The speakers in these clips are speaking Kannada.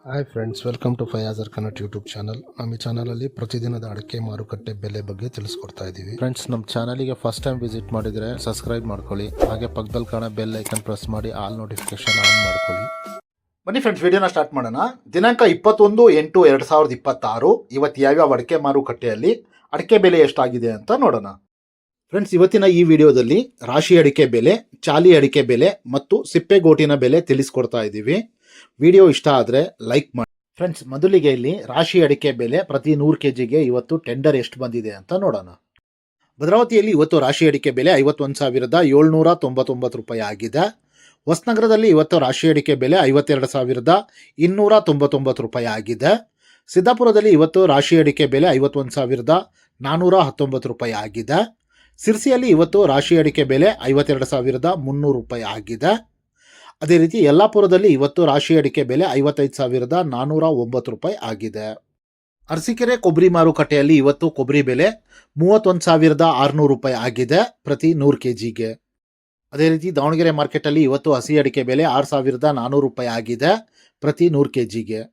Hi friends, welcome to Fayazar Kannada YouTube channel. ನಮ್ಮ ಈ ಚಾನಲಲ್ಲಿ ಪ್ರತಿದಿನದ ಅಡಿಕೆ ಮಾರುಕಟ್ಟೆ ಬೆಲೆ ಬಗ್ಗೆ ತಿಳಿಸ್ಕೊಡ್ತಾ ಇದ್ದೀವಿ. ಫ್ರೆಂಡ್ಸ್, ನಮ್ಮ ಚಾನಲಿಗೆ ಫಸ್ಟ್ ಟೈಮ್ ವಿಸಿಟ್ ಮಾಡಿದರೆ ಸಬ್ಸ್ಕ್ರೈಬ್ ಮಾಡ್ಕೊಳ್ಳಿ, ಹಾಗೆ ಪಕ್ಕದಲ್ಲಿ ಕಾಣೋ ಬೆಲ್ ಐಕನ್ ಪ್ರೆಸ್ ಮಾಡಿ ಆಲ್ ನೋಟಿಫಿಕೇಶನ್ ಆನ್ ಮಾಡ್ಕೊಳ್ಳಿ. ಬನ್ನಿ ಫ್ರೆಂಡ್ಸ್, ವಿಡಿಯೋನ ಸ್ಟಾರ್ಟ್ ಮಾಡೋಣ. ದಿನಾಂಕ 21/8/2026 ಇವತ್ತು ಯಾವ್ಯಾವ ಅಡಿಕೆ ಮಾರುಕಟ್ಟೆಯಲ್ಲಿ ಅಡಿಕೆ ಬೆಲೆ ಎಷ್ಟಾಗಿದೆ ಅಂತ ನೋಡೋಣ. ಫ್ರೆಂಡ್ಸ್, ಇವತ್ತಿನ ಈ ವಿಡಿಯೋದಲ್ಲಿ ರಾಶಿ ಅಡಿಕೆ ಬೆಲೆ, ಚಾಲಿ ಅಡಿಕೆ ಬೆಲೆ ಮತ್ತು ಸಿಪ್ಪೆಗೋಟಿನ ಬೆಲೆ ತಿಳಿಸ್ಕೊಡ್ತಾ ಇದ್ದೀವಿ. ವಿಡಿಯೋ ಇಷ್ಟ ಆದರೆ ಲೈಕ್ ಮಾಡಿ. ಫ್ರೆಂಡ್ಸ್, ಮೊದಲಿಗೆ ಇಲ್ಲಿ ರಾಶಿ ಅಡಿಕೆ ಬೆಲೆ ಪ್ರತಿ 100 kgಗೆ ಇವತ್ತು ಟೆಂಡರ್ ಎಷ್ಟು ಬಂದಿದೆ ಅಂತ ನೋಡೋಣ. ಭದ್ರಾವತಿಯಲ್ಲಿ ಇವತ್ತು ರಾಶಿ ಅಡಿಕೆ ಬೆಲೆ 51,799 ರೂಪಾಯಿ ಆಗಿದೆ. ಹೊಸನಗರದಲ್ಲಿ ಇವತ್ತು ರಾಶಿ ಅಡಿಕೆ ಬೆಲೆ 52,299 ರೂಪಾಯಿ ಆಗಿದೆ. ಸಿದ್ದಾಪುರದಲ್ಲಿ ಇವತ್ತು ರಾಶಿ ಅಡಿಕೆ ಬೆಲೆ 51,419 ರೂಪಾಯಿ ಆಗಿದೆ. ಸಿರ್ಸಿಯಲ್ಲಿ ಇವತ್ತು ರಾಶಿ ಅಡಿಕೆ ಬೆಲೆ 52,300 ರೂಪಾಯಿ ಆಗಿದೆ. ಅದೇ ರೀತಿ ಯಲ್ಲಾಪುರದಲ್ಲಿ ಇವತ್ತು ರಾಶಿ ಅಡಿಕೆ ಬೆಲೆ 55,409 ರೂಪಾಯಿ ಆಗಿದೆ. ಅರಸೀಕೆರೆ ಕೊಬ್ಬರಿ ಮಾರುಕಟ್ಟೆಯಲ್ಲಿ ಇವತ್ತು ಕೊಬ್ಬರಿ ಬೆಲೆ 31,600 ರೂಪಾಯಿ ಆಗಿದೆ ಪ್ರತಿ 100 kgಗೆ. ಅದೇ ರೀತಿ ದಾವಣಗೆರೆ ಮಾರ್ಕೆಟಲ್ಲಿ ಇವತ್ತು ಹಸಿ ಅಡಿಕೆ ಬೆಲೆ 6,400 ರೂಪಾಯಿ ಆಗಿದೆ ಪ್ರತಿ 100 kgಗೆ.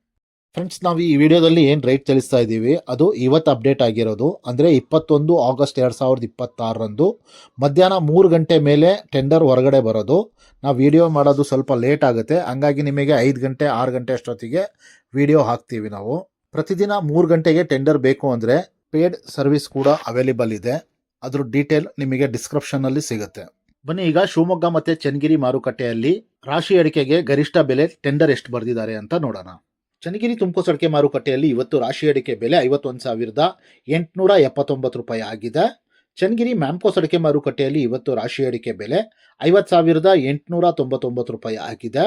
ಫ್ರೆಂಡ್ಸ್, ನಾವು ಈ ವಿಡಿಯೋದಲ್ಲಿ ಏನು ರೇಟ್ ತಿಳಿಸ್ತಾ ಇದ್ದೀವಿ ಅದು ಇವತ್ತು ಅಪ್ಡೇಟ್ ಆಗಿರೋದು. ಅಂದರೆ 21 ಆಗಸ್ಟ್ 2026 ಮಧ್ಯಾಹ್ನ 3 ಗಂಟೆ ಮೇಲೆ ಟೆಂಡರ್ ಹೊರಗಡೆ ಬರೋದು. ನಾವು ವಿಡಿಯೋ ಮಾಡೋದು ಸ್ವಲ್ಪ ಲೇಟ್ ಆಗುತ್ತೆ, ಹಂಗಾಗಿ ನಿಮಗೆ 5 ಗಂಟೆ 6 ಗಂಟೆ ಅಷ್ಟೊತ್ತಿಗೆ ವಿಡಿಯೋ ಹಾಕ್ತೀವಿ ನಾವು. ಪ್ರತಿದಿನ 3 ಗಂಟೆಗೆ ಟೆಂಡರ್ ಬೇಕು ಅಂದರೆ ಪೇಡ್ ಸರ್ವಿಸ್ ಕೂಡ ಅವೈಲೇಬಲ್ ಇದೆ. ಅದ್ರ ಡೀಟೇಲ್ ನಿಮಗೆ ಡಿಸ್ಕ್ರಿಪ್ಷನ್ನಲ್ಲಿ ಸಿಗುತ್ತೆ. ಬನ್ನಿ, ಈಗ ಶಿವಮೊಗ್ಗ ಮತ್ತು ಚನ್ನಗಿರಿ ಮಾರುಕಟ್ಟೆಯಲ್ಲಿ ರಾಶಿ ಅಡಿಕೆಗೆ ಗರಿಷ್ಠ ಬೆಲೆ ಟೆಂಡರ್ ಎಷ್ಟು ಬರೆದಿದ್ದಾರೆ ಅಂತ ನೋಡೋಣ. ಚನ್ನಗಿರಿ ತುಮಕೂರು ಅಡಿಕೆ ಮಾರುಕಟ್ಟೆಯಲ್ಲಿ ಇವತ್ತು ರಾಶಿ ಅಡಿಕೆ ಬೆಲೆ 51,879 ರೂಪಾಯಿ ಆಗಿದೆ. ಚನ್ನಗಿರಿ ಮ್ಯಾಮ್ಕೋಸ್ ಅಡಿಕೆ ಮಾರುಕಟ್ಟೆಯಲ್ಲಿ ಇವತ್ತು ರಾಶಿ ಅಡಿಕೆ ಬೆಲೆ 50,899 ರೂಪಾಯಿ ಆಗಿದೆ.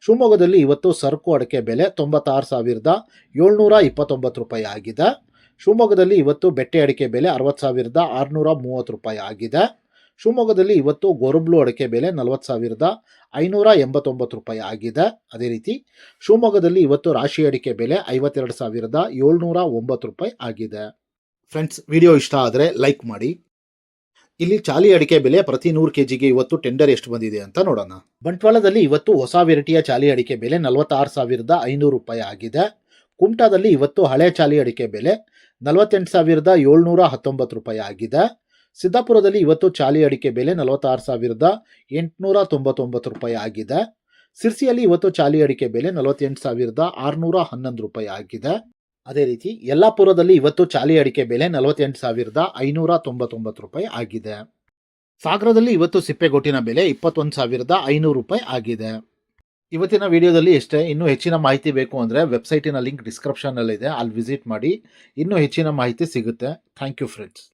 ಶಿವಮೊಗ್ಗದಲ್ಲಿ ಇವತ್ತು ಸರಕು ಅಡಿಕೆ ಬೆಲೆ 96,729 ರೂಪಾಯಿ ಆಗಿದೆ. ಶಿವಮೊಗ್ಗದಲ್ಲಿ ಇವತ್ತು ಬೆಟ್ಟೆ ಅಡಿಕೆ ಬೆಲೆ 60,630 ರೂಪಾಯಿ ಆಗಿದೆ. ಶಿವಮೊಗ್ಗದಲ್ಲಿ ಇವತ್ತು ಗೊರಬ್ಲು ಅಡಿಕೆ ಬೆಲೆ 40,589 ರೂಪಾಯಿ ಆಗಿದೆ. ಅದೇ ರೀತಿ ಶಿವಮೊಗ್ಗದಲ್ಲಿ ಇವತ್ತು ರಾಶಿ ಅಡಿಕೆ ಬೆಲೆ 52,709 ರೂಪಾಯಿ ಆಗಿದೆ. ಫ್ರೆಂಡ್ಸ್, ವಿಡಿಯೋ ಇಷ್ಟ ಆದರೆ ಲೈಕ್ ಮಾಡಿ. ಇಲ್ಲಿ ಚಾಲಿ ಅಡಿಕೆ ಬೆಲೆ ಪ್ರತಿ 100 kgಗೆ ಇವತ್ತು ಟೆಂಡರ್ ಎಷ್ಟು ಬಂದಿದೆ ಅಂತ ನೋಡೋಣ. ಬಂಟ್ವಾಳದಲ್ಲಿ ಇವತ್ತು ಹೊಸ ವೆರೈಟಿಯ ಚಾಲಿ ಅಡಿಕೆ ಬೆಲೆ 46,500 ರೂಪಾಯಿ ಆಗಿದೆ. ಕುಮಟಾದಲ್ಲಿ ಇವತ್ತು ಹಳೆ ಚಾಲಿ ಅಡಿಕೆ ಬೆಲೆ 48,719 ರೂಪಾಯಿ ಆಗಿದೆ. ಸಿದ್ದಾಪುರದಲ್ಲಿ ಇವತ್ತು ಚಾಲಿ ಅಡಿಕೆ ಬೆಲೆ 46,899 ರೂಪಾಯಿ ಆಗಿದೆ. ಸಿರ್ಸಿಯಲ್ಲಿ ಇವತ್ತು ಚಾಲಿ ಅಡಿಕೆ ಬೆಲೆ 48,611 ರೂಪಾಯಿ ಆಗಿದೆ. ಅದೇ ರೀತಿ ಯಲ್ಲಾಪುರದಲ್ಲಿ ಇವತ್ತು ಚಾಲಿ ಅಡಿಕೆ ಬೆಲೆ 48,599 ರೂಪಾಯಿ ಆಗಿದೆ. ಸಾಗರದಲ್ಲಿ ಇವತ್ತು ಸಿಪ್ಪೆಗೋಟಿನ ಬೆಲೆ 21,500 ರೂಪಾಯಿ ಆಗಿದೆ. ಇವತ್ತಿನ ವಿಡಿಯೋದಲ್ಲಿ ಎಷ್ಟೇ. ಇನ್ನೂ ಹೆಚ್ಚಿನ ಮಾಹಿತಿ ಬೇಕು ಅಂದರೆ ವೆಬ್ಸೈಟಿನ ಲಿಂಕ್ ಡಿಸ್ಕ್ರಿಪ್ಷನ್ನಲ್ಲಿದೆ, ಅಲ್ಲಿ ವಿಸಿಟ್ ಮಾಡಿ ಇನ್ನೂ ಹೆಚ್ಚಿನ ಮಾಹಿತಿ ಸಿಗುತ್ತೆ. Thank you friends.